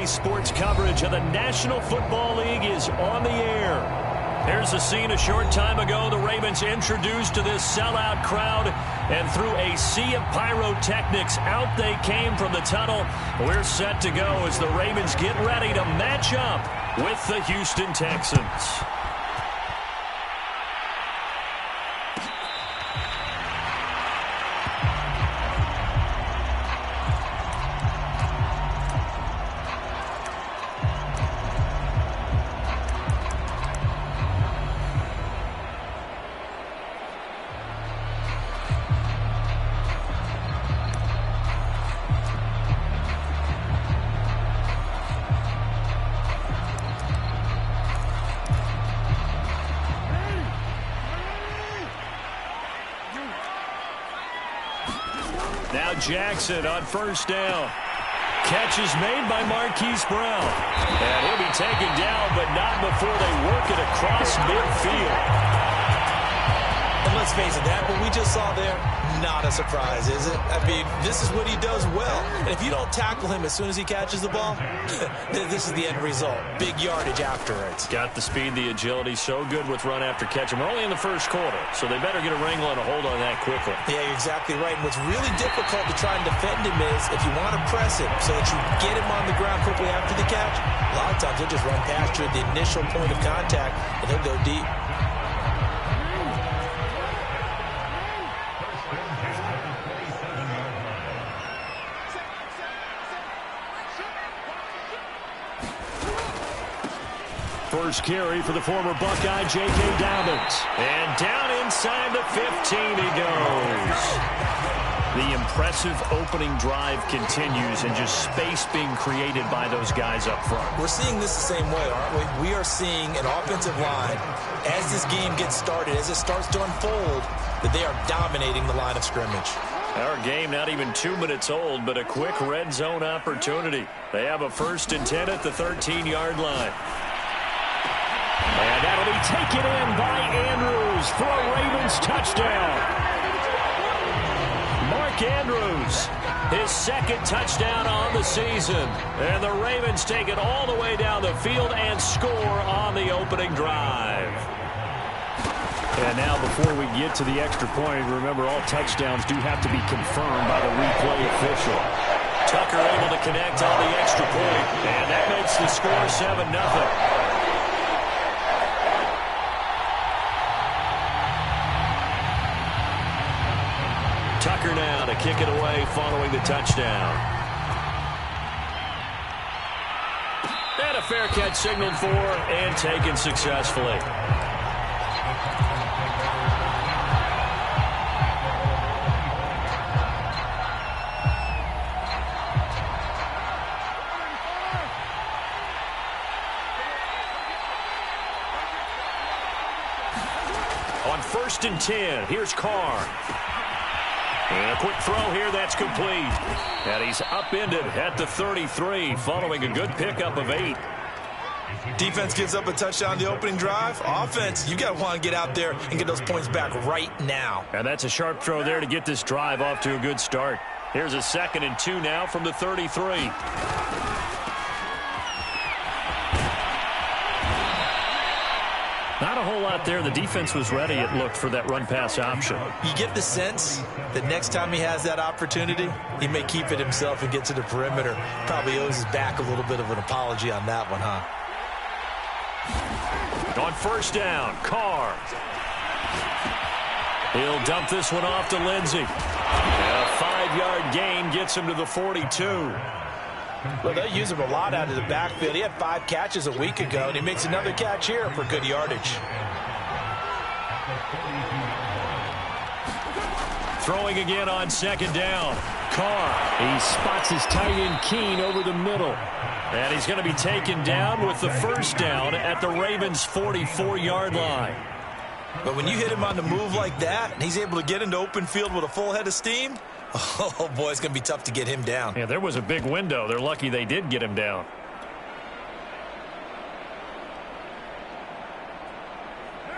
sports coverage of the National Football League is on the air. Here's a scene a short time ago. The Ravens introduced to this sellout crowd, and through a sea of pyrotechnics, out they came from the tunnel. We're set to go as the Ravens get ready to match up with the Houston Texans. Now Jackson on first down. Catch is made by Marquise Brown. And he'll be taken down, but not before they work it across midfield. And let's face it, that what we just saw there, not a surprise, is it? I mean, this is what he does well. And if you don't tackle him as soon as he catches the ball, this is the end result. Big yardage after it. Got the speed, the agility, so good with run after catch. And we're only in the first quarter, so they better get a wrangle and a hold on that quickly. Yeah, you're exactly right. And what's really difficult to try and defend him is if you want to press him so that you get him on the ground quickly after the catch, a lot of times he'll just run past you at the initial point of contact, and he'll go deep. First carry for the former Buckeye, J.K. Dobbins. And down inside the 15 he goes. The impressive opening drive continues, and just space being created by those guys up front. We're seeing this the same way, aren't we? We are seeing an offensive line, as this game gets started, as it starts to unfold, that they are dominating the line of scrimmage. Our game not even 2 minutes old, but a quick red zone opportunity. They have a 1st and 10 at the 13-yard line. And that'll be taken in by Andrews for a Ravens touchdown. Mark Andrews, his 2nd touchdown on the season. And the Ravens take it all the way down the field and score on the opening drive. And now before we get to the extra point, remember all touchdowns do have to be confirmed by the replay official. Tucker able to connect on the extra point. And that makes the score 7-0. Tucker now to kick it away following the touchdown. And a fair catch signaled for and taken successfully. On 1st and 10, here's Carr. And a quick throw here, that's complete. And he's upended at the 33 following a good pickup of 8. Defense gives up a touchdown on the opening drive. Offense, you got to want to get out there and get those points back right now. And that's a sharp throw there to get this drive off to a good start. Here's a 2nd and 2 now from the 33. Not a whole lot there. The defense was ready, it looked, for that run-pass option. You get the sense that next time he has that opportunity, he may keep it himself and get to the perimeter. Probably owes his back a little bit of an apology on that one, huh? On 1st down, Carr. He'll dump this one off to Lindsey. And a 5-yard gain gets him to the 42. Well, they use him a lot out of the backfield. He had 5 catches a week ago, and he makes another catch here for good yardage. Throwing again on 2nd down. Carr. He spots his tight end Keene over the middle. And he's going to be taken down with the 1st down at the Ravens' 44-yard line. But when you hit him on the move like that, and he's able to get into open field with a full head of steam, oh, boy, it's going to be tough to get him down. Yeah, there was a big window. They're lucky they did get him down.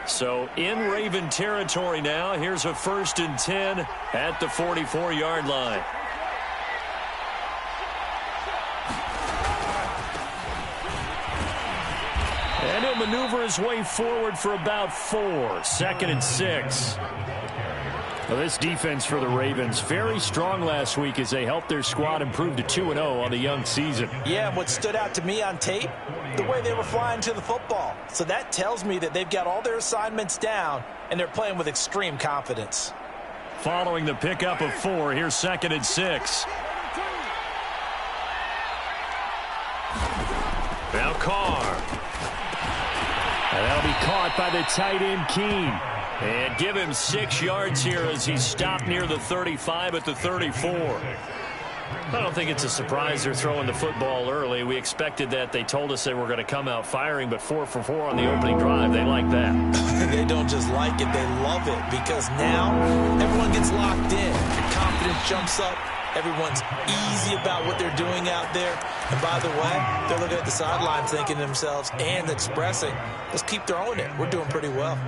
So in Raven territory now. Here's a 1st and 10 at the 44-yard line. he'll maneuver his way forward for about 4. 2nd and 6. Well, this defense for the Ravens, very strong last week as they helped their squad improve to 2-0 on the young season. Yeah, and what stood out to me on tape, the way they were flying to the football. So that tells me that they've got all their assignments down, and they're playing with extreme confidence. Following the pickup of 4, here's 2nd and 6. Now Carr. And that'll be caught by the tight end, Keene. And give him 6 yards here as he's stopped near the 35 at the 34. I don't think it's a surprise they're throwing the football early. We expected that. They told us they were going to come out firing, but 4 for 4 on the opening drive. They like that. They don't just like it, they love it, because now everyone gets locked in. Confidence jumps up. Everyone's easy about what they're doing out there. And by the way, they're looking at the sidelines thinking to themselves and expressing, let's keep throwing it. We're doing pretty well.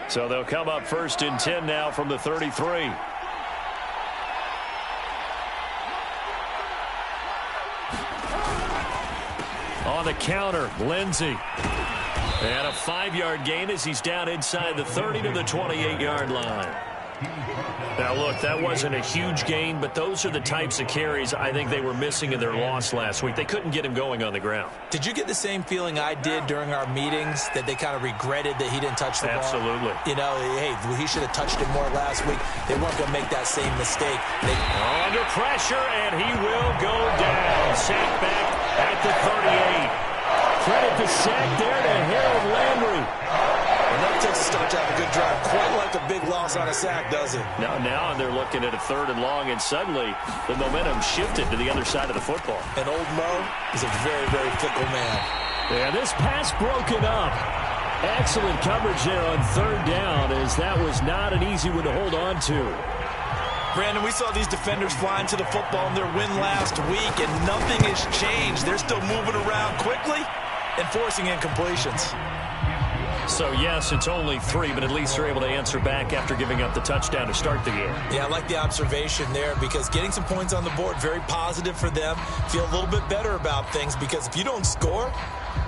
So they'll come up 1st and 10 now from the 33. On the counter, Lindsey. And a 5-yard gain as he's down inside the 30 to the 28-yard line. Now, look, that wasn't a huge gain, but those are the types of carries I think they were missing in their loss last week. They couldn't get him going on the ground. Did you get the same feeling I did during our meetings, that they kind of regretted that he didn't touch the ball? Absolutely. You know, hey, he should have touched it more last week. They weren't going to make that same mistake. Under pressure, and he will go down. Sacked back at the 38. Credit the sack there to Harold Landry. And that takes a start to have a good drive. Quite like a big loss on a sack, does it? Now they're looking at a 3rd and long, and suddenly the momentum shifted to the other side of the football. And old Mo is a very, very fickle man. Yeah, this pass broken up. Excellent coverage there on 3rd down, as that was not an easy one to hold on to. Brandon, we saw these defenders flying to the football in their win last week, and nothing has changed. They're still moving around quickly and forcing incompletions. So, yes, it's only 3, but at least they're able to answer back after giving up the touchdown to start the game. Yeah, I like the observation there, because getting some points on the board, very positive for them. Feel a little bit better about things, because if you don't score,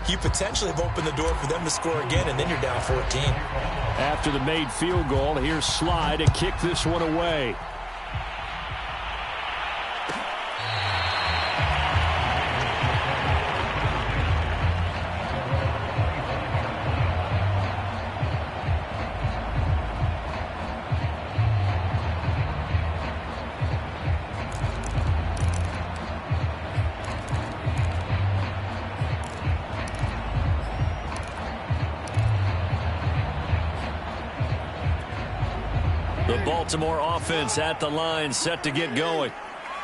you potentially have opened the door for them to score again, and then you're down 14. After the made field goal, here's Sly to kick this one away. The Baltimore offense at the line, set to get going.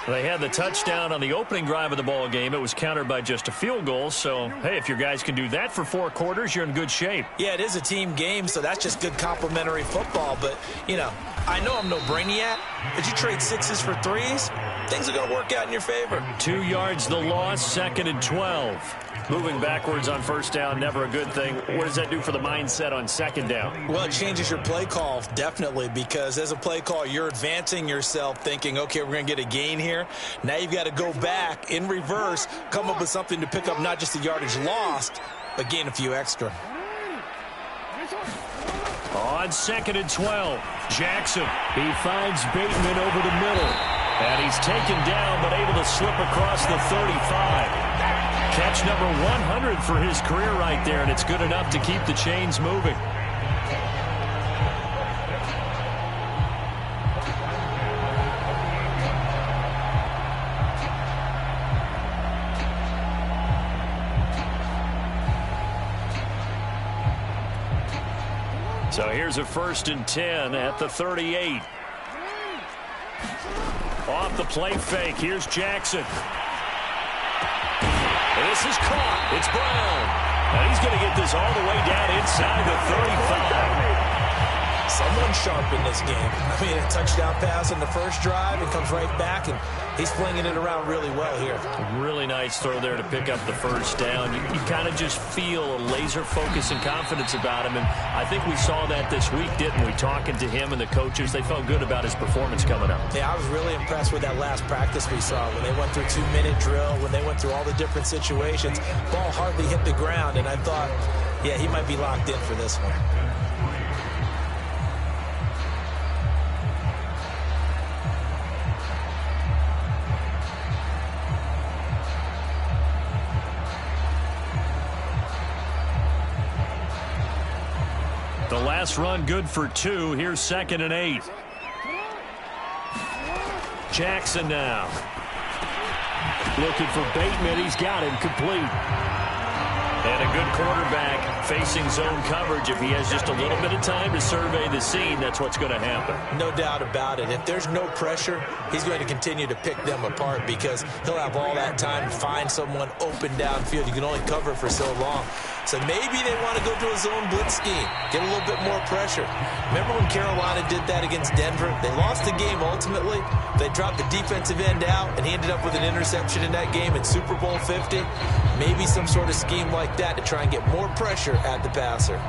They had the touchdown on the opening drive of the ball game. It was countered by just a field goal. So, hey, if your guys can do that for 4 quarters, you're in good shape. Yeah, it is a team game, so that's just good complimentary football. But, you know, I know I'm no brainiac, but you trade 6s for 3s, things are going to work out in your favor. 2 yards the loss, 2nd and 12. Moving backwards on 1st down, never a good thing. What does that do for the mindset on 2nd down? Well, it changes your play call, definitely, because as a play call, you're advancing yourself thinking, okay, we're going to get a gain here. Now you've got to go back in reverse, come up with something to pick up not just the yardage lost, but gain a few extra. On 2nd and 12, Jackson. He finds Bateman over the middle. And he's taken down, but able to slip across the 35. Catch number 100 for his career right there, and it's good enough to keep the chains moving. So here's a 1st and 10 at the 38. Off the play fake, here's Jackson. This is caught. It's Brown. And he's going to get this all the way down inside the 35. Someone sharp in this game. I mean, a touchdown pass on the first drive and comes right back, and he's flinging it around really well here. Really nice throw there to pick up the first down. You kind of just feel a laser focus and confidence about him, and I think we saw that this week, didn't we? Talking to him and the coaches, they felt good about his performance coming up. Yeah, I was really impressed with that last practice we saw when they went through 2-minute drill, when they went through all the different situations. Ball hardly hit the ground, and I thought, yeah, he might be locked in for this one. The last run good for 2. Here's 2nd and 8. Jackson now. Looking for Bateman. He's got him complete. And a good quarterback facing zone coverage. If he has just a little bit of time to survey the scene, that's what's going to happen. No doubt about it. If there's no pressure, he's going to continue to pick them apart because he'll have all that time to find someone open downfield. You can only cover for so long. So maybe they want to go to a zone blitz scheme, get a little bit more pressure. Remember when Carolina did that against Denver? They lost the game ultimately. They dropped the defensive end out, and he ended up with an interception in that game in Super Bowl 50. Maybe some sort of scheme like that to try and get more pressure at the passer.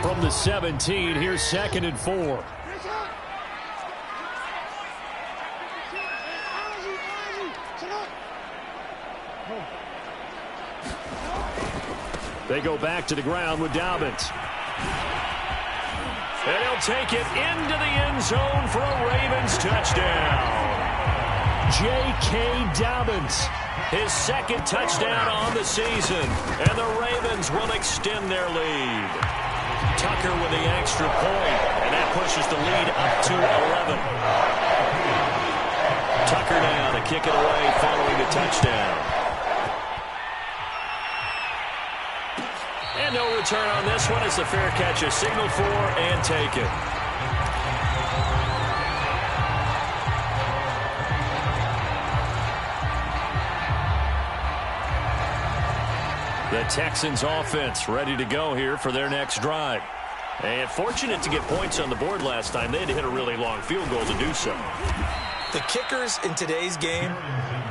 From the 17, here's 2nd and 4. They go back to the ground with Dobbins. And he'll take it into the end zone for a Ravens touchdown. J.K. Dobbins, his 2nd touchdown on the season. And the Ravens will extend their lead. Tucker with the extra point, and that pushes the lead up to 11. Tucker now to kick it away following the touchdown. And no return on this one. It's a fair catch, a signal for, and take it. The Texans offense ready to go here for their next drive. And fortunate to get points on the board last time. They had to hit a really long field goal to do so. The kickers in today's game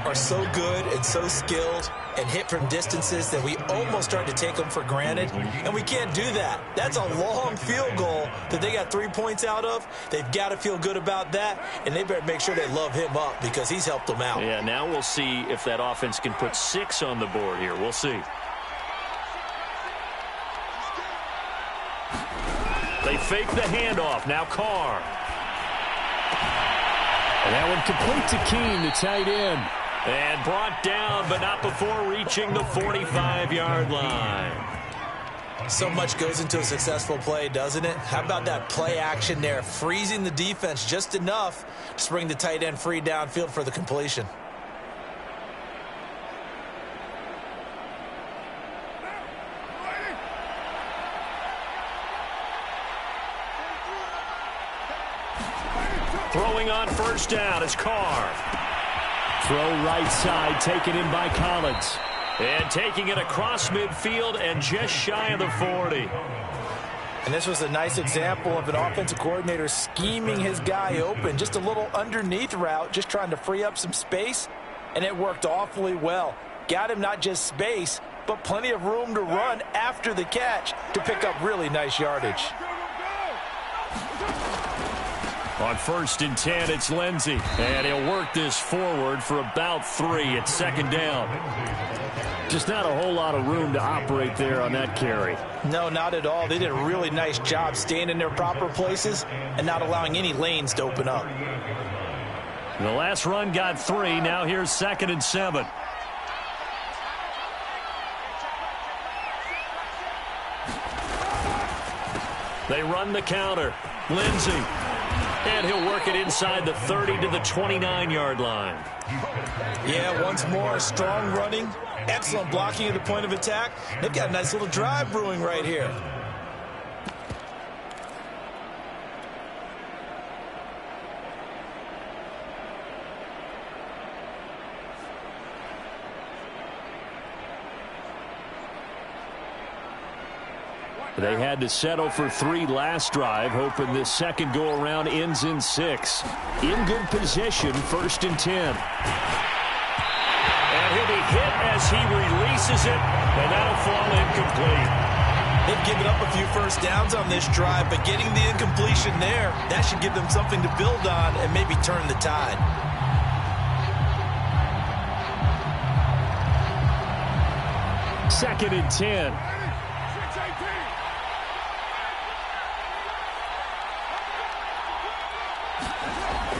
are so good and so skilled and hit from distances that we almost start to take them for granted, and we can't do that. That's a long field goal that they got 3 points out of. They've got to feel good about that, and they better make sure they love him up because he's helped them out. Yeah, now we'll see if that offense can put 6 on the board here. We'll see. They fake the handoff. Now Carr. And that one complete to Keene, the tight end. And brought down, but not before reaching the 45-yard line. So much goes into a successful play, doesn't it? How about that play action there, freezing the defense just enough to bring the tight end free downfield for the completion. Throwing on first down is Carr. Throw right side, taken in by Collins. And taking it across midfield and just shy of the 40. And this was a nice example of an offensive coordinator scheming his guy open. Just a little underneath route, just trying to free up some space. And it worked awfully well. Got him not just space, but plenty of room to run after the catch to pick up really nice yardage. On 1st and 10, it's Lindsey. And he'll work this forward for about 3. It's 2nd down. Just not a whole lot of room to operate there on that carry. No, not at all. They did a really nice job staying in their proper places and not allowing any lanes to open up. The last run got 3. Now here's 2nd and 7. They run the counter. Lindsey. And he'll work it inside the 30 to the 29-yard line. Yeah, once more, strong running, excellent blocking at the point of attack. They've got a nice little drive brewing right here. They had to settle for 3 last drive, hoping this second go-around ends in 6. In good position, 1st and 10. And he'll be hit as he releases it, and that'll fall incomplete. They've given up a few first downs on this drive, but getting the incompletion there, that should give them something to build on and maybe turn the tide. Second and 10.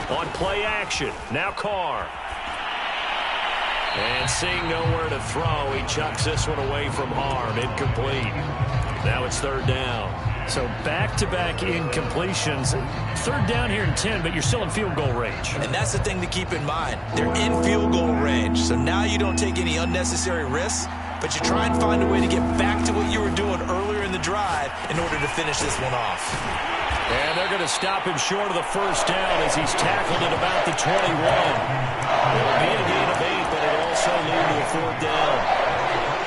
On play action, now Carr. And seeing nowhere to throw, he chucks this one away from harm, incomplete. Now it's 3rd down. So back-to-back incompletions. 3rd down here in 10, but you're still in field goal range. And that's the thing to keep in mind. They're in field goal range, so now you don't take any unnecessary risks, but you try and find a way to get back to what you were doing earlier in the drive in order to finish this one off. And they're going to stop him short of the 1st down as he's tackled at about the 21. It'll be a gain of 8, but it'll also lead to a 4th down.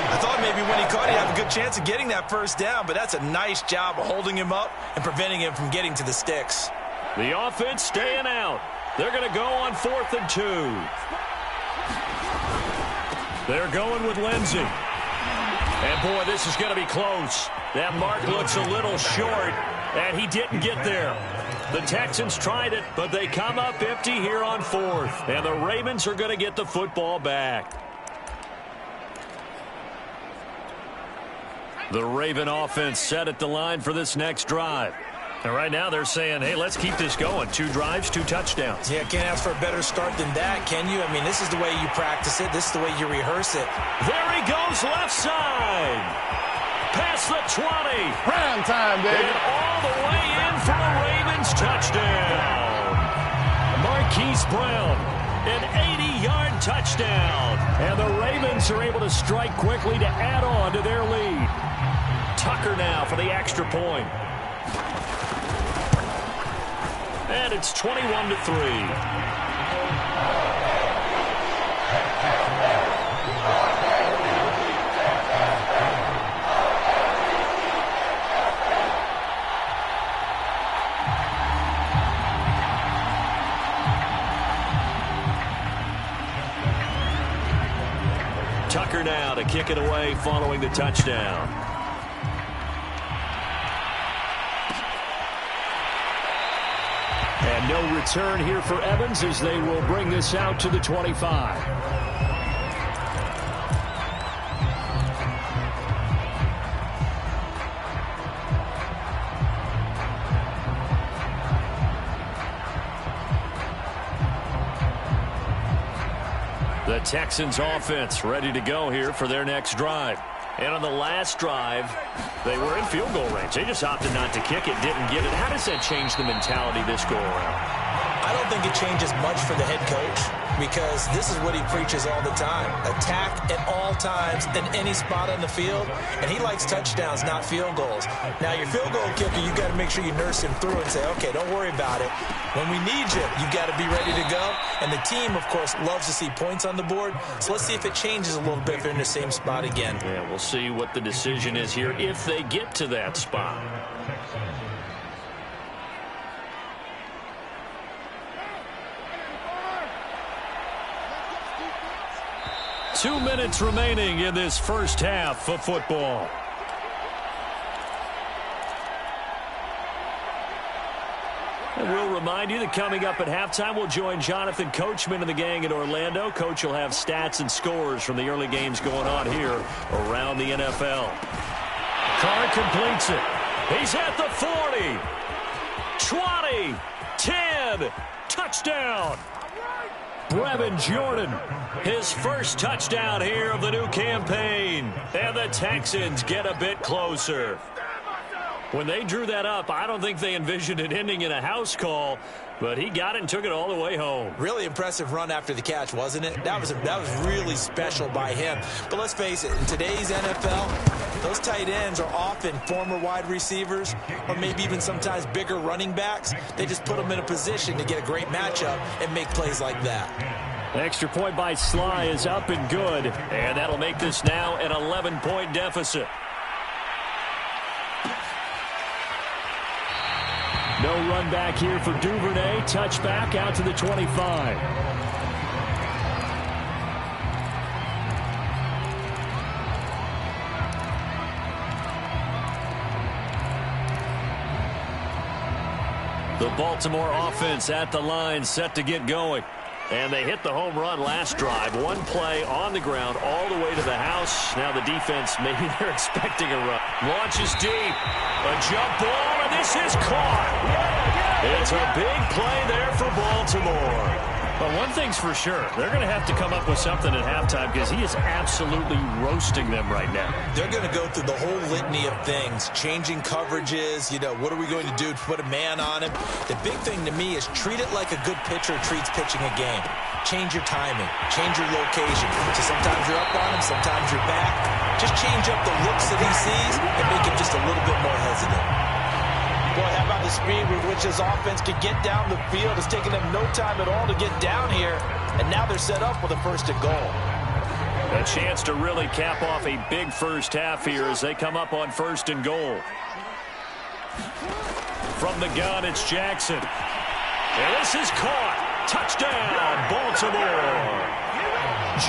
I thought maybe when he caught it, he'd have a good chance of getting that 1st down, but that's a nice job of holding him up and preventing him from getting to the sticks. The offense staying out. They're going to go on 4th and 2. They're going with Lindsey. And, boy, this is going to be close. That mark looks a little short, and he didn't get there. The Texans tried it, but they come up empty here on 4th. And the Ravens are going to get the football back. The Raven offense set at the line for this next drive. And right now they're saying, hey, let's keep this going. 2 drives, 2 touchdowns. Yeah, can't ask for a better start than that, can you? I mean, this is the way you practice it. This is the way you rehearse it. There he goes, left side. Past the 20. Prime time, baby. And all the way in for a Ravens touchdown. Marquise Brown, an 80-yard touchdown. And the Ravens are able to strike quickly to add on to their lead. Tucker now for the extra point. And it's 21-3. Tucker now to kick it away following the touchdown. And no return here for Evans as they will bring this out to the 25. The Texans offense ready to go here for their next drive. And on the last drive, they were in field goal range. They just opted not to kick it, didn't get it. How does that change the mentality this go around? I don't think it changes much for the head coach because this is what he preaches all the time. Attack at all times in any spot on the field. And he likes touchdowns, not field goals. Now, your field goal kicker, you've got to make sure you nurse him through and say, okay, don't worry about it. When we need you, you've got to be ready to go. And the team, of course, loves to see points on the board. So let's see if it changes a little bit if they're in the same spot again. Yeah, we'll see what the decision is here if they get to that spot. Two minutes remaining in this first half of football. And we'll remind you that coming up at halftime, we'll join Jonathan Coachman and the gang in Orlando. Coach will have stats and scores from the early games going on here around the NFL. Carr completes it. He's at the 40, 20, 10, touchdown. Brevin Jordan, his first touchdown here of the new campaign. And the Texans get a bit closer. When they drew that up, I don't think they envisioned it ending in a house call, but he got it and took it all the way home. Really impressive run after the catch, wasn't it? That was really special by him. But let's face it, in today's NFL, those tight ends are often former wide receivers or maybe even sometimes bigger running backs. They just put them in a position to get a great matchup and make plays like that. Extra point by Sly is up and good, and that'll make this now an 11-point deficit. They'll run back here for Duvernay. Touchback out to the 25. The Baltimore offense at the line, set to get going. And they hit the home run last drive. One play on the ground all the way to the house. Now the defense, maybe they're expecting a run. Launches deep. A jump ball, and this is caught. It's a big play there for Baltimore. But one thing's for sure, they're going to have to come up with something at halftime because he is absolutely roasting them right now. They're going to go through the whole litany of things, changing coverages, what are we going to do to put a man on him? The big thing to me is treat it like a good pitcher treats pitching a game. Change your timing, change your location. So sometimes you're up on him, sometimes you're back. Just change up the looks that he sees and make him just a little bit more hesitant. Boy, how about the speed with which his offense could get down the field? It's taken them no time at all to get down here, and now they're set up with a first and goal. A chance to really cap off a big first half here as they come up on first and goal. From the gun, it's Jackson. And this is caught. Touchdown, Baltimore.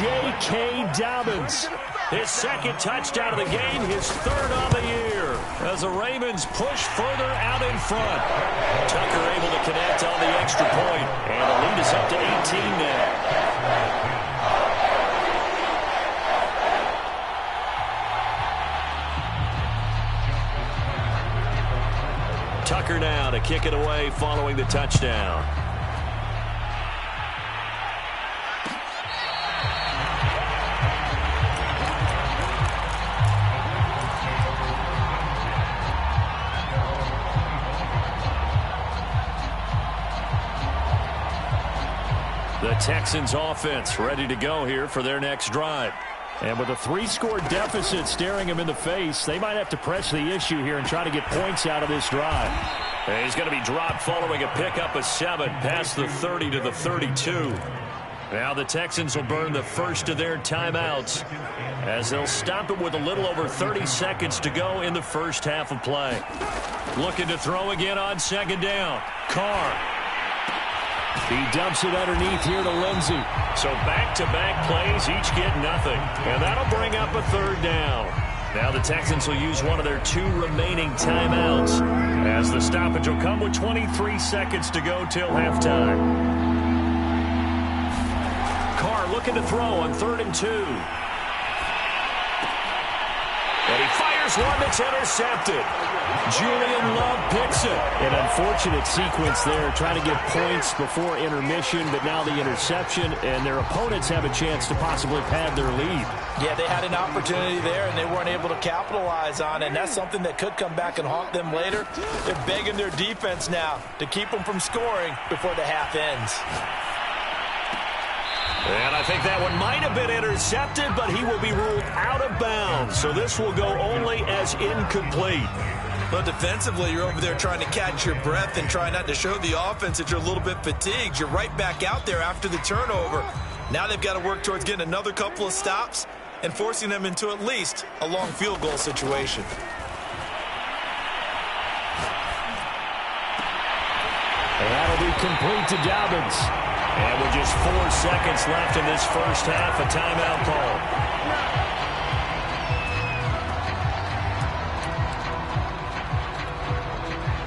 J.K. Dobbins. His second touchdown of the game, his third on the year. As the Ravens push further out in front. Tucker able to connect on the extra point. And the lead is up to 18 now. Tucker now to kick it away following the touchdown. The Texans offense ready to go here for their next drive. And with a 3-score deficit staring him in the face, they might have to press the issue here and try to get points out of this drive. And he's going to be dropped following a pickup of 7 past the 30 to the 32. Now the Texans will burn the first of their timeouts as they'll stop it with a little over 30 seconds to go in the first half of play. Looking to throw again on second down. Carr. He dumps it underneath here to Lindsey. So back-to-back plays, each get nothing. And that'll bring up a third down. Now the Texans will use one of their 2 remaining timeouts as the stoppage will come with 23 seconds to go till halftime. Carr looking to throw on 3rd and 2. And he fires one that's intercepted. Julian Love picks it. An unfortunate sequence there, trying to get points before intermission, but now the interception, and their opponents have a chance to possibly pad their lead. Yeah, they had an opportunity there, and they weren't able to capitalize on it, and that's something that could come back and haunt them later. They're begging their defense now to keep them from scoring before the half ends. And I think that one might have been intercepted, but he will be ruled out of bounds. So this will go only as incomplete. But defensively, you're over there trying to catch your breath and try not to show the offense that you're a little bit fatigued. You're right back out there after the turnover. Now they've got to work towards getting another couple of stops and forcing them into at least a long field goal situation. And that'll be complete to Dobbins. And with just 4 seconds left in this first half, a timeout call.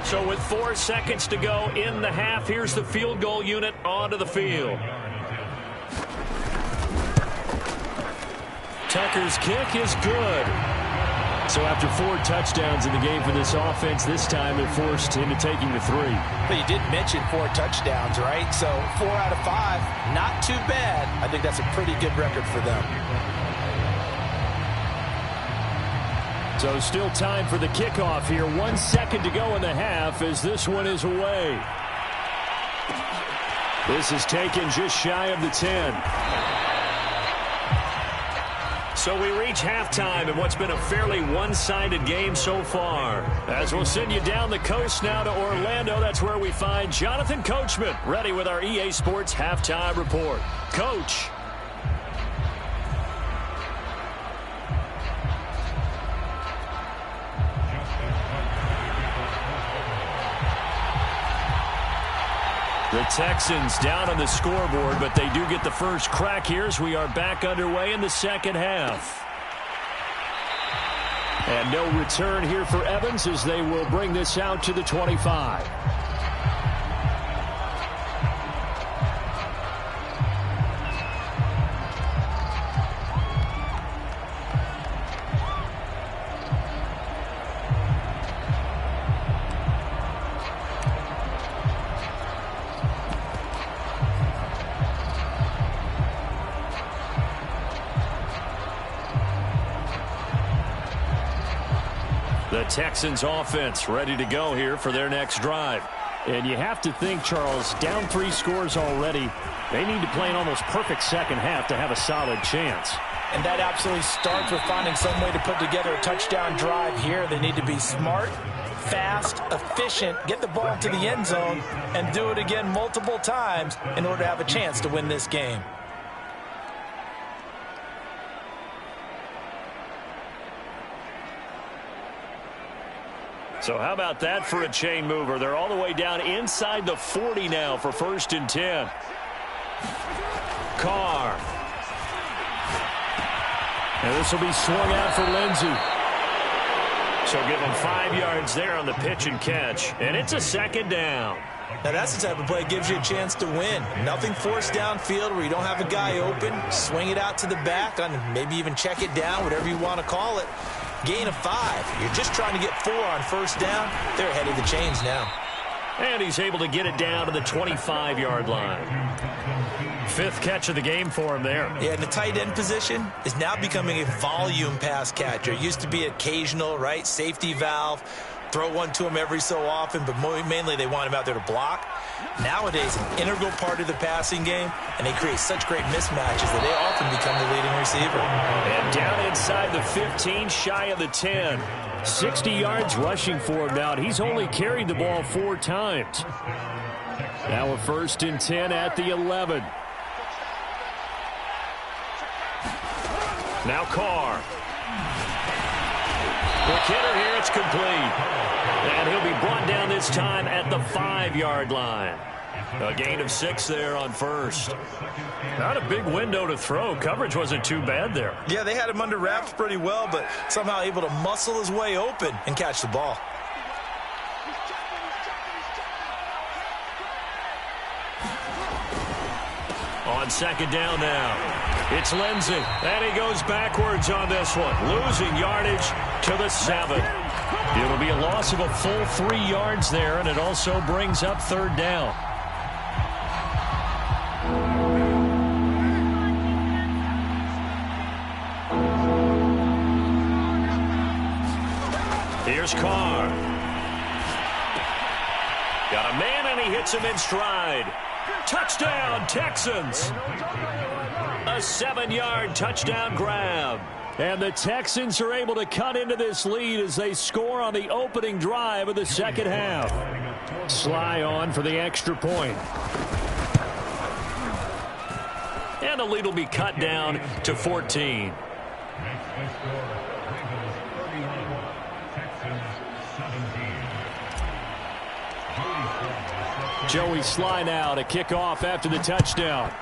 So with 4 seconds to go in the half, here's the field goal unit onto the field. Tucker's kick is good. So after 4 touchdowns in the game for this offense, this time it forced into taking the 3. But you did mention 4 touchdowns, right? So 4 out of 5, not too bad. I think that's a pretty good record for them. So still time for the kickoff here. 1 second to go in the half as this one is away. This is taken just shy of the 10. So we reach halftime in what's been a fairly one-sided game so far. As we'll send you down the coast now to Orlando, that's where we find Jonathan Coachman ready with our EA Sports Halftime Report. Coach. Texans down on the scoreboard, but they do get the first crack here as we are back underway in the second half. And no return here for Evans as they will bring this out to the 25. The Texans offense ready to go here for their next drive. And you have to think, Charles, down 3 scores already. They need to play an almost perfect second half to have a solid chance. And that absolutely starts with finding some way to put together a touchdown drive here. They need to be smart, fast, efficient, get the ball to the end zone, and do it again multiple times in order to have a chance to win this game. So how about that for a chain mover? They're all the way down inside the 40 now for 1st and 10. Carr. And this will be swung out for Lindsey. So give him 5 yards there on the pitch and catch. And it's a 2nd down. Now that's the type of play that gives you a chance to win. Nothing forced downfield where you don't have a guy open. Swing it out to the back, maybe even check it down, whatever you want to call it. Gain of 5. You're just trying to get 4 on 1st down. They're ahead of the chains now. And he's able to get it down to the 25-yard line. 5th catch of the game for him there. Yeah, and the tight end position is now becoming a volume pass catcher. It used to be occasional, right? Safety valve. Throw one to him every so often, but mainly they want him out there to block. Nowadays, an integral part of the passing game, and they create such great mismatches that they often become the leading receiver. And down inside the 15, shy of the 10. 60 yards rushing for him now, and he's only carried the ball 4 times. Now a 1st and 10 at the 11. Now Carr. The kidder here, it's complete. And he'll be brought down this time at the 5-yard line. A gain of 6 there on 1st. Not a big window to throw. Coverage wasn't too bad there. Yeah, they had him under wraps pretty well, but somehow able to muscle his way open and catch the ball. On 2nd down now. It's Lindsey, and he goes backwards on this one, losing yardage to the 7. It'll be a loss of a full 3 yards there, and it also brings up 3rd down. Here's Carr. Got a man, and he hits him in stride. Touchdown, Texans. A 7-yard touchdown grab. And the Texans are able to cut into this lead as they score on the opening drive of the second half. Sly on for the extra point. And the lead will be cut down to 14. Joey Sly now to kick off after the touchdown.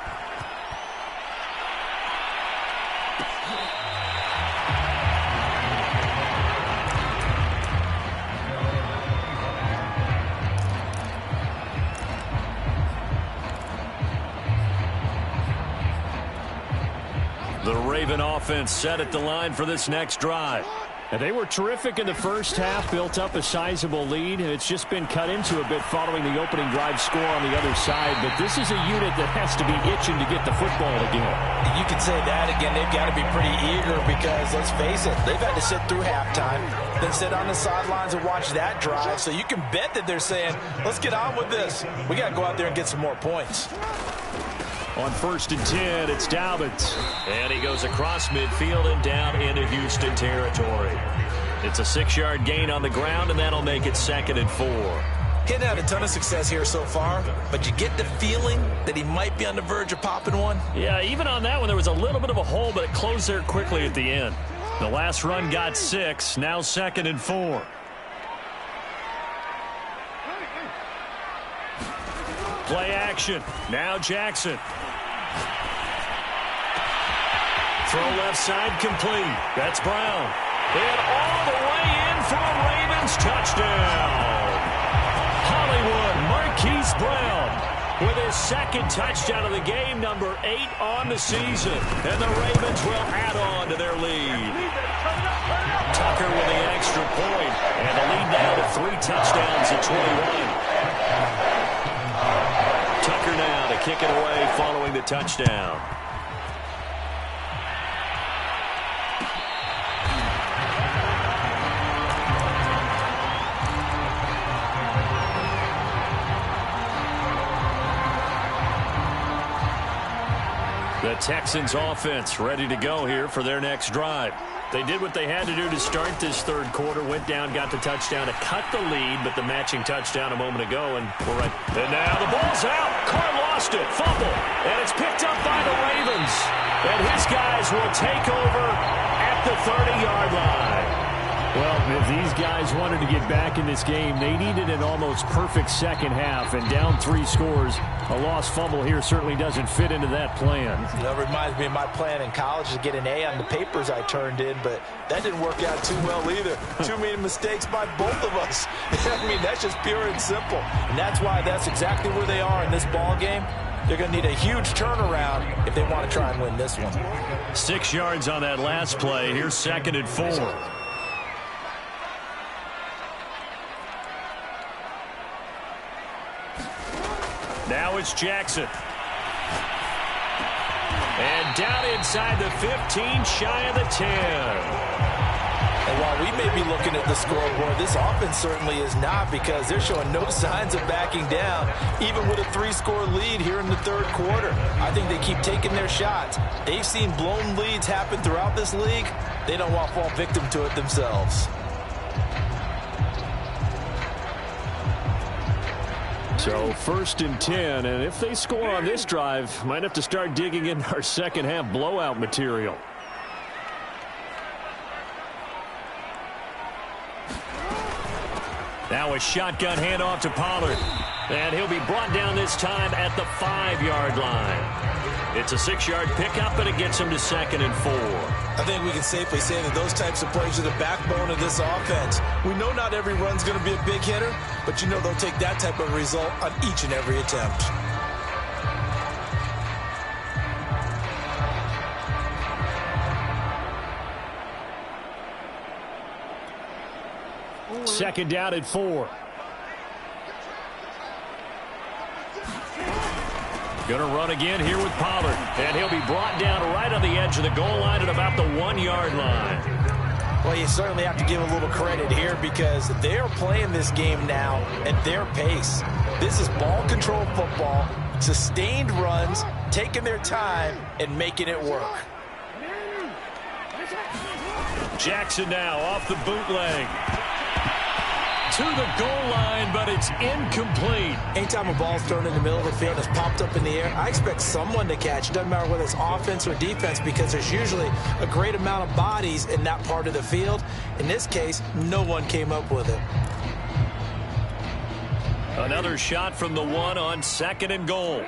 The Raven offense set at the line for this next drive. And they were terrific in the first half, built up a sizable lead, and it's just been cut into a bit following the opening drive score on the other side. But this is a unit that has to be itching to get the football again. You could say that again. They've got to be pretty eager because, let's face it, they've had to sit through halftime, then sit on the sidelines and watch that drive. So you can bet that they're saying, let's get on with this. We got to go out there and get some more points. On 1st and 10, it's Dobbins. And he goes across midfield and down into Houston territory. It's a 6-yard gain on the ground, and that'll make it 2nd and 4. Hitting out a ton of success here so far, but you get the feeling that he might be on the verge of popping one. Yeah, even on that one, there was a little bit of a hole, but it closed there quickly at the end. The last run got 6, now 2nd and 4. Play action. Now Jackson. Throw left side complete. That's Brown. And all the way in for a Ravens touchdown. Hollywood Marquise Brown with his second touchdown of the game, number 8 on the season. And the Ravens will add on to their lead. Tucker with the extra point. And the lead now to 3 touchdowns at 21. Tucker now to kick it away following the touchdown. The Texans offense ready to go here for their next drive. They did what they had to do to start this third quarter, went down, got the touchdown to cut the lead, but the matching touchdown a moment ago, and we're right. And now the ball's out. Carr lost it, fumble, and it's picked up by the Ravens. And his guys will take over at the 30-yard line. Well, if these guys wanted to get back in this game, they needed an almost perfect second half, and down 3 scores. A lost fumble here certainly doesn't fit into that plan. That reminds me of my plan in college to get an A on the papers I turned in, but that didn't work out too well either. Too many mistakes by both of us. I mean, that's just pure and simple. And that's why that's exactly where they are in this ball game. They're going to need a huge turnaround if they want to try and win this one. 6 yards on that last play. Here's 2nd and 4. Now it's Jackson. And down inside the 15, shy of the 10. And while we may be looking at the scoreboard, this offense certainly is not, because they're showing no signs of backing down, even with a 3-score lead here in the third quarter. I think they keep taking their shots. They've seen blown leads happen throughout this league. They don't want to fall victim to it themselves. So 1st and 10, and if they score on this drive, might have to start digging in our second half blowout material. Now a shotgun handoff to Pollard. And he'll be brought down this time at the 5-yard line. It's a 6-yard pickup, and it gets him to 2nd and 4. I think we can safely say that those types of plays are the backbone of this offense. We know not every run's going to be a big hitter, but you know they'll take that type of result on each and every attempt. Second down at 4. Going to run again here with Pollard. And he'll be brought down right on the edge of the goal line at about the 1-yard line. Well, you certainly have to give a little credit here, because they are playing this game now at their pace. This is ball control football, sustained runs, taking their time, and making it work. Jackson now off the bootleg. To the goal line, but it's incomplete. Anytime a ball's thrown in the middle of the field and is popped up in the air, I expect someone to catch. It doesn't matter whether it's offense or defense, because there's usually a great amount of bodies in that part of the field. In this case, no one came up with it. Another shot from the 1 on 2nd and goal.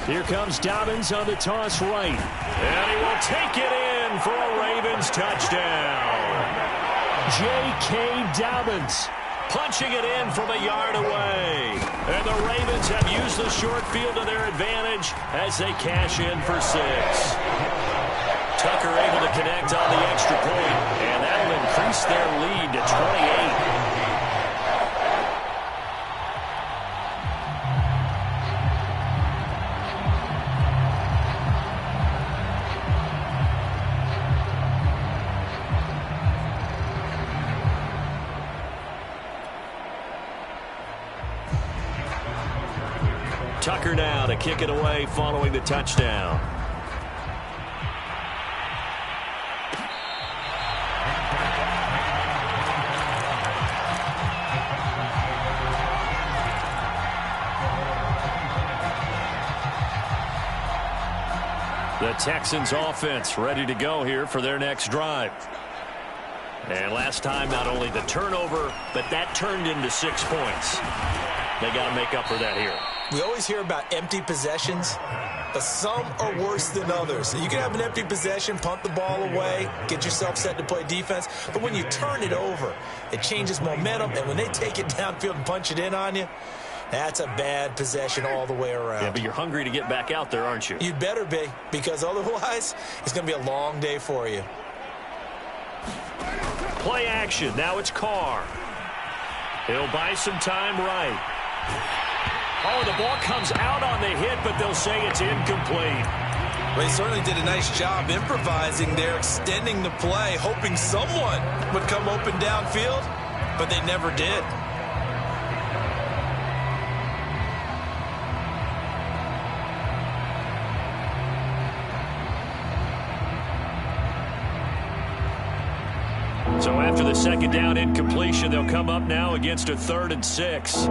Here comes Dobbins on the toss right. And he will take it in for a Ravens touchdown. J.K. Dobbins punching it in from a yard away. And the Ravens have used the short field to their advantage as they cash in for 6. Tucker able to connect on the extra point, and that'll increase their lead to 28. Tucker now to kick it away following the touchdown. The Texans offense ready to go here for their next drive. And last time, not only the turnover, but that turned into 6 points. They got to make up for that here. We always hear about empty possessions, but some are worse than others. You can have an empty possession, punt the ball away, get yourself set to play defense, but when you turn it over, it changes momentum, and when they take it downfield and punch it in on you, that's a bad possession all the way around. Yeah, but you're hungry to get back out there, aren't you? You'd better be, because otherwise, it's going to be a long day for you. Play action. Now it's Carr. He'll buy some time right. Oh, the ball comes out on the hit, but they'll say it's incomplete. Well, he certainly did a nice job improvising there, extending the play, hoping someone would come open downfield, but they never did. So after the second down incompletion, they'll come up now against a 3rd and 6.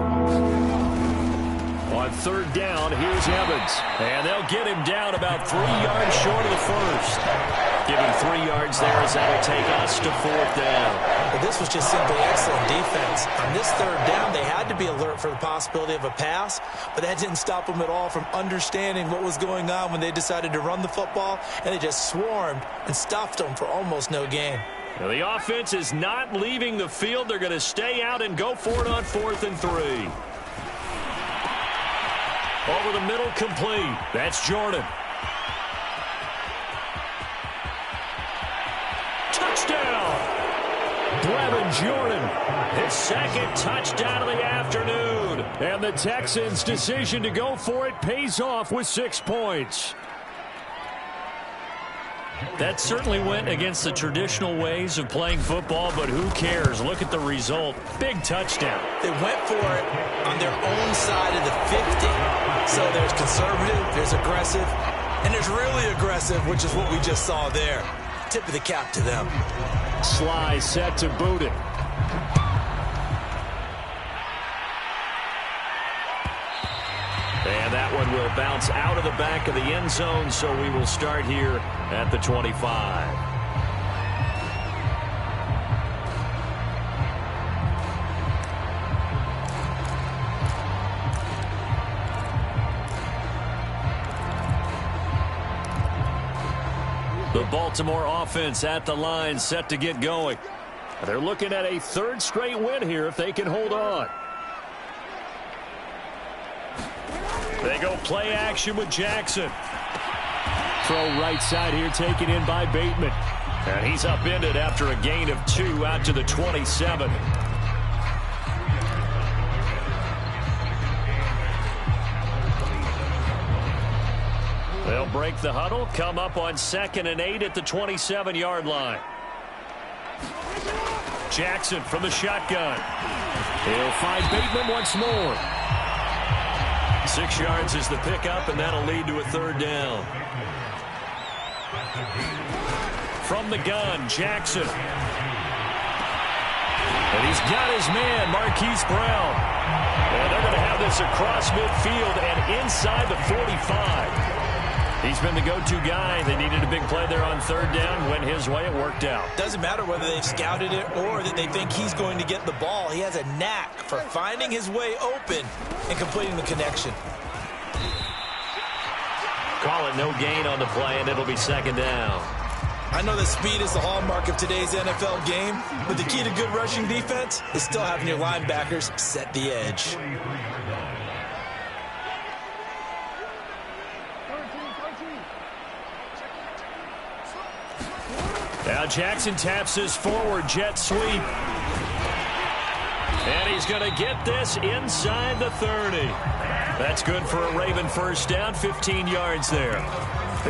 On 3rd down, here's Evans. And they'll get him down about 3 yards short of the first. Giving 3 yards there as that'll take us to 4th down. But this was just simply excellent defense. On this 3rd down, they had to be alert for the possibility of a pass, but that didn't stop them at all from understanding what was going on when they decided to run the football, and they just swarmed and stuffed them for almost no gain. Now the offense is not leaving the field. They're going to stay out and go for it on 4th and 3. Over the middle, complete. That's Jordan. Touchdown! Brevin Jordan, his 2nd touchdown of the afternoon. And the Texans' decision to go for it pays off with 6 points. That certainly went against the traditional ways of playing football, but who cares? Look at the result. Big touchdown. They went for it on their own side of the 50. So there's conservative, there's aggressive, and there's really aggressive, which is what we just saw there. Tip of the cap to them. Sly set to boot it. And that one will bounce out of the back of the end zone, so we will start here at the 25. The Baltimore offense at the line, set to get going. They're looking at a 3rd straight win here if they can hold on. They go play action with Jackson. Throw right side here, taken in by Bateman. And he's upended after a gain of 2 out to the 27. They'll break the huddle, come up on 2nd and 8 at the 27-yard line. Jackson from the shotgun. He'll find Bateman once more. 6 yards is the pickup, and that'll lead to a 3rd down. From the gun, Jackson. And he's got his man, Marquise Brown. And they're going to have this across midfield and inside the 45. He's been the go-to guy. They needed a big play there on 3rd down. Went his way. It worked out. Doesn't matter whether they've scouted it or that they think he's going to get the ball. He has a knack for finding his way open and completing the connection. Call it no gain on the play, and it'll be 2nd down. I know that speed is the hallmark of today's NFL game, but the key to good rushing defense is still having your linebackers set the edge. Now Jackson taps his forward jet sweep. And he's going to get this inside the 30. That's good for a Raven 1st down, 15 yards there.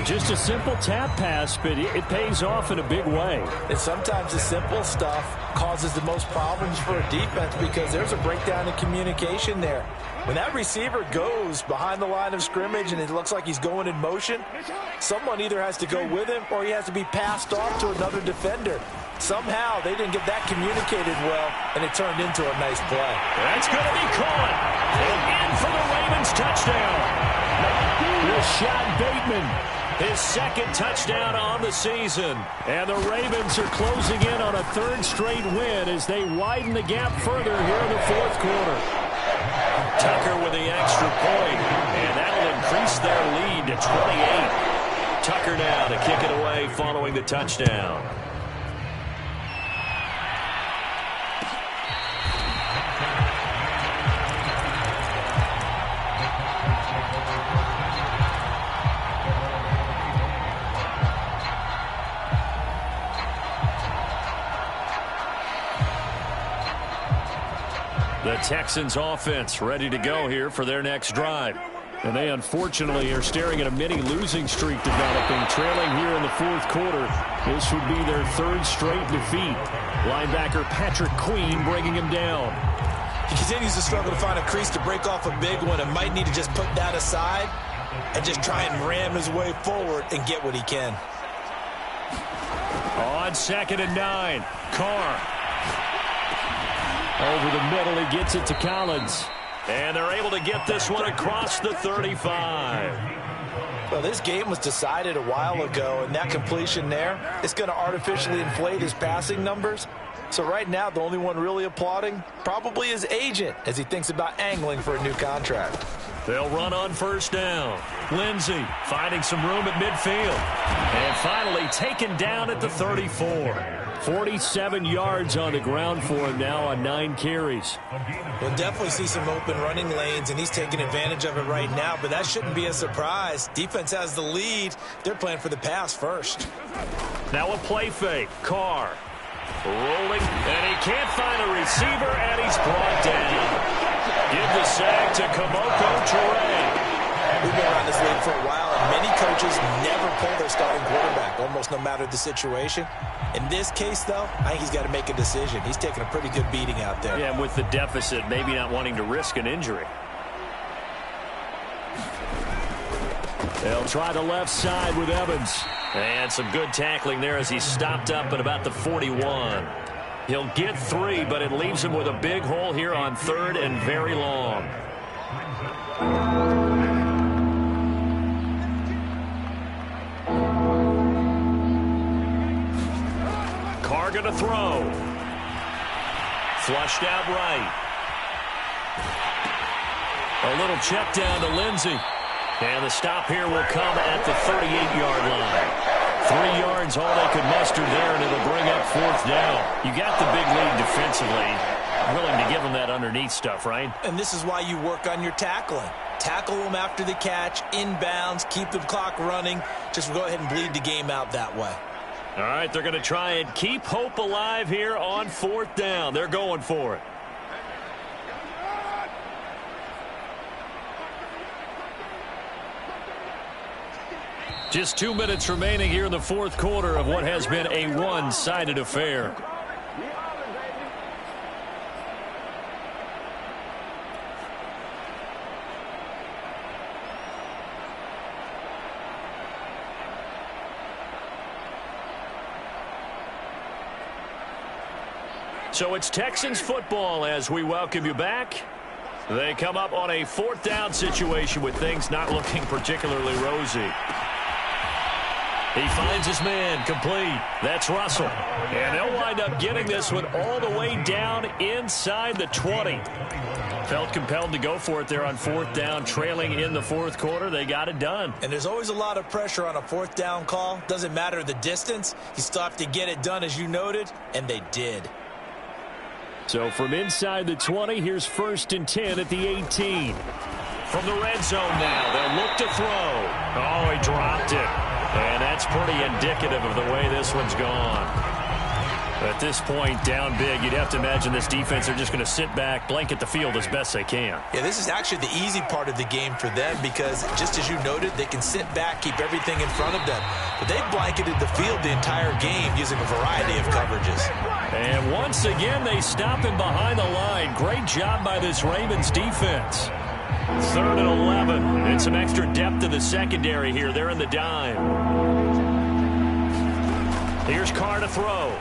Just a simple tap pass, but it pays off in a big way. And sometimes the simple stuff causes the most problems for a defense because there's a breakdown in communication there. When that receiver goes behind the line of scrimmage and it looks like he's going in motion, someone either has to go with him or he has to be passed off to another defender. Somehow they didn't get that communicated well, and it turned into a nice play. That's going to be caught. And in for the Ravens touchdown. Good shot, Bateman. his second touchdown on the season. And the Ravens are closing in on a third straight win as they widen the gap further here in the fourth quarter. Tucker with the extra point, and that'll increase their lead to 28. Tucker now to kick it away following the touchdown. The Texans offense ready to go here for their next drive. And they unfortunately are staring at a mini losing streak developing, trailing here in the fourth quarter. This would be their third straight defeat. Linebacker Patrick Queen bringing him down. He continues to struggle to find a crease to break off a big one and might need to just put that aside and just try and ram his way forward and get what he can. On 2nd and 9, Carr. Over the middle, he gets it to Collins. And they're able to get this one across the 35. Well, this game was decided a while ago, and that completion there is going to artificially inflate his passing numbers. So right now, the only one really applauding probably his agent as he thinks about angling for a new contract. They'll run on first down. Lindsey finding some room at midfield. And finally taken down at the 34. 47 yards on the ground for him now on 9 carries. We'll definitely see some open running lanes, and he's taking advantage of it right now, but that shouldn't be a surprise. Defense has the lead. They're playing for the pass first. Now a play fake. Carr rolling, and he can't find a receiver, and he's brought down. Give the sack to Kamoko Toure. We've been around this league for a while, and many coaches never pull their starting quarterback, almost no matter the situation. In this case, though, I think he's got to make a decision. He's taking a pretty good beating out there. Yeah, and with the deficit, maybe not wanting to risk an injury. They'll try the left side with Evans. And some good tackling there as he stopped up at about the 41. He'll get 3, but it leaves him with a big hole here on 3rd and very long. Carr going to throw. Flushed out right. A little check down to Lindsey. And the stop here will come at the 38-yard line. 3 yards, all they could muster there, and it'll bring up 4th down. You got the big lead defensively. Willing to give them that underneath stuff, right? And this is why you work on your tackling. Tackle them after the catch, inbounds, keep the clock running. Just go ahead and bleed the game out that way. All right, they're going to try and keep hope alive here on 4th down. They're going for it. Just 2 minutes remaining here in the fourth quarter of what has been a one-sided affair. So it's Texans football as we welcome you back. They come up on a 4th down situation with things not looking particularly rosy. He finds his man complete. That's Russell. And they'll wind up getting this one all the way down inside the 20. Felt compelled to go for it there on 4th down, trailing in the fourth quarter. They got it done. And there's always a lot of pressure on a 4th down call. Doesn't matter the distance. You still have to get it done, as you noted, and they did. So from inside the 20, here's 1st and 10 at the 18. From the red zone now, they'll look to throw. Oh, he dropped it. And that's pretty indicative of the way this one's gone. At this point, down big, you'd have to imagine this defense are just going to sit back, blanket the field as best they can. Yeah, this is actually the easy part of the game for them because, just as you noted, they can sit back, keep everything in front of them. But they've blanketed the field the entire game using a variety of coverages. And once again, they stop him behind the line. Great job by this Ravens defense. 3rd and 11. And some extra depth in the secondary here. They're in the dime. Here's Carr to throw.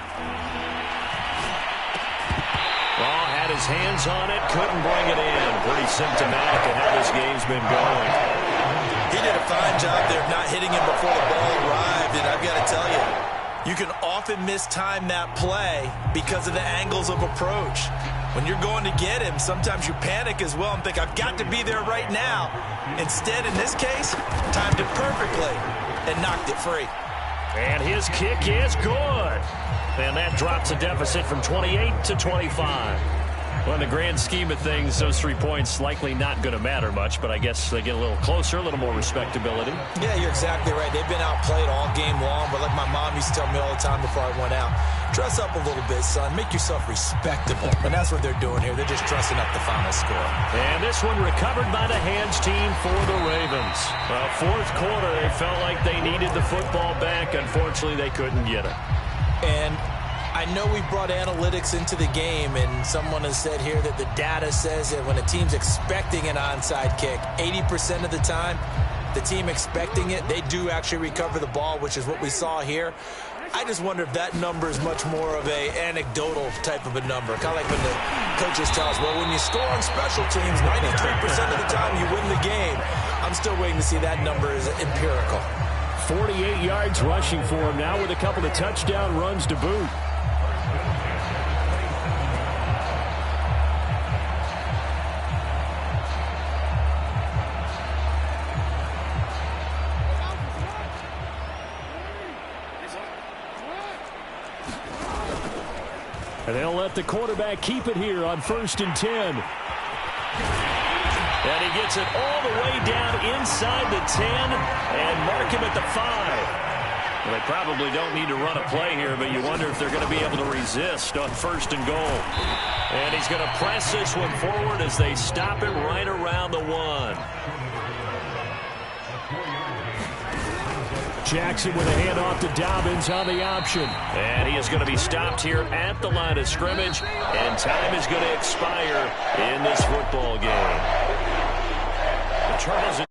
Oh, had his hands on it. Couldn't bring it in. Pretty symptomatic of how this game's been going. He did a fine job there of not hitting him before the ball arrived, and I've got to tell you, you can often mistime that play because of the angles of approach. When you're going to get him, sometimes you panic as well and think, I've got to be there right now. Instead, in this case, timed it perfectly and knocked it free. And his kick is good. And that drops a deficit from 28 to 25. Well, in the grand scheme of things, those 3 points likely not going to matter much, but I guess they get a little closer, a little more respectability. Yeah, you're exactly right. They've been outplayed all game long, but like my mom used to tell me all the time before I went out, dress up a little bit, son. Make yourself respectable. And that's what they're doing here. They're just dressing up the final score. And this one recovered by the hands team for the Ravens. Well, fourth quarter, they felt like they needed the football back. Unfortunately, they couldn't get it. And I know we brought analytics into the game, and someone has said here that the data says that when a team's expecting an onside kick, 80% of the time, the team expecting it, they do actually recover the ball, which is what we saw here. I just wonder if that number is much more of a anecdotal type of a number. Kind of like when the coaches tell us, well, when you score on special teams, 93% of the time you win the game. I'm still waiting to see that number is empirical. 48 yards rushing for him now with a couple of touchdown runs to boot. And they'll let the quarterback keep it here on 1st and 10. And he gets it all the way down inside the 10 and mark him at the 5. Well, they probably don't need to run a play here, but you wonder if they're going to be able to resist on 1st and goal. And he's going to press this one forward as they stop him right around the 1. Jackson with a handoff to Dobbins on the option. And he is going to be stopped here at the line of scrimmage, and time is going to expire in this football game. The Chargers